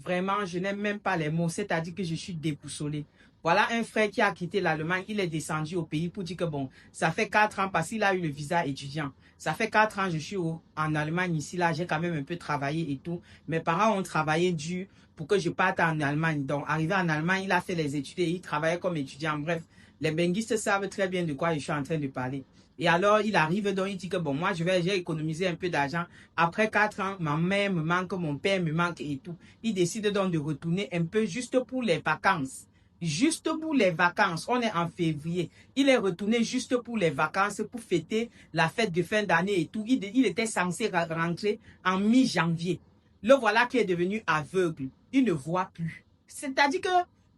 Vraiment, je n'aime même pas les mots, c'est-à-dire que je suis déboussolée. Voilà un frère qui a quitté l'Allemagne, il est descendu au pays pour dire que bon, ça fait 4 ans parce qu'il a eu le visa étudiant. Ça fait 4 ans, je suis en Allemagne ici, là, j'ai quand même un peu travaillé et tout. Mes parents ont travaillé dur pour que je parte en Allemagne. Donc, arrivé en Allemagne, il a fait les études et il travaillait comme étudiant. Bref, les benguistes savent très bien de quoi je suis en train de parler. Et alors, il arrive, donc il dit que bon, moi, j'ai économisé un peu d'argent. Après 4 ans, ma mère me manque, mon père me manque et tout. Il décide donc de retourner un peu juste pour les vacances. Juste pour les vacances. On est en février. Il est retourné juste pour les vacances, pour fêter la fête de fin d'année et tout. Il était censé rentrer en mi-janvier. Le voilà qui est devenu aveugle. Il ne voit plus. C'est-à-dire que,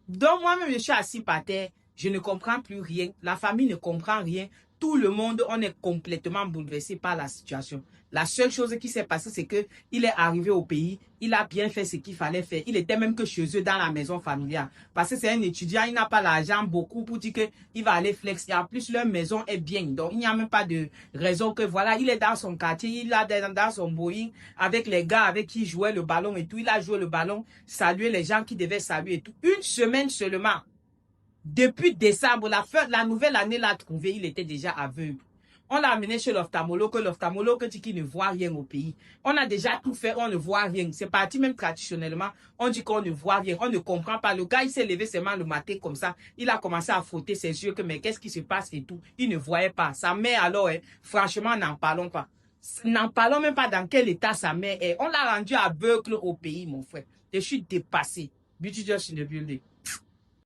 donc moi-même, je suis assis par terre. Je ne comprends plus rien. La famille ne comprend rien. Tout le monde, on est complètement bouleversé par la situation. La seule chose qui s'est passée, c'est que il est arrivé au pays, il a bien fait ce qu'il fallait faire. Il était même que chez eux dans la maison familiale. Parce que c'est un étudiant, il n'a pas l'argent beaucoup pour dire qu'il va aller flex. Et en plus, leur maison est bien. Donc, il n'y a même pas de raison que, voilà, il est dans son quartier, il est dans son Boeing avec les gars avec qui il jouait le ballon et tout. Il a joué le ballon, salué les gens qui devaient saluer et tout. Une semaine seulement. Depuis décembre, la nouvelle année l'a trouvé, il était déjà aveugle. On l'a amené chez l'ophtalmologue dit qu'il ne voit rien au pays. On a déjà tout fait, on ne voit rien. C'est parti même traditionnellement, on dit qu'on ne voit rien, on ne comprend pas. Le gars, il s'est levé seulement le matin comme ça. Il a commencé à frotter ses yeux que mais qu'est-ce qui se passe et tout. Il ne voyait pas. Sa mère alors, franchement, n'en parlons pas. N'en parlons même pas dans quel état sa mère est. On l'a rendu aveugle au pays, mon frère. Je suis dépassé. Beauty just in the building.